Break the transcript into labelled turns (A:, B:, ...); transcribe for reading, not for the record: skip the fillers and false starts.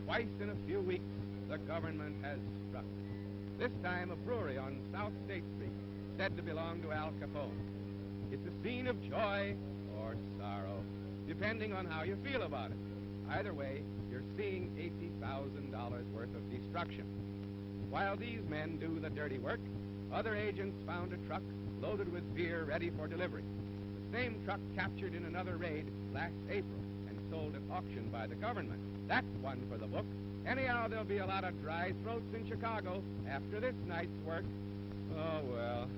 A: Twice in a few weeks, the government has struck. This time, a brewery on South State Street, said to belong to Al Capone. It's a scene of joy or sorrow, depending on how you feel about it. Either way, you're seeing $80,000 worth of destruction. While these men do the dirty work, other agents found a truck loaded with beer ready for delivery. The same truck captured in another raid last April and sold at auction by the government. That's one for the book. Anyhow, there'll be a lot of dry throats in Chicago after this night's work. Oh, well.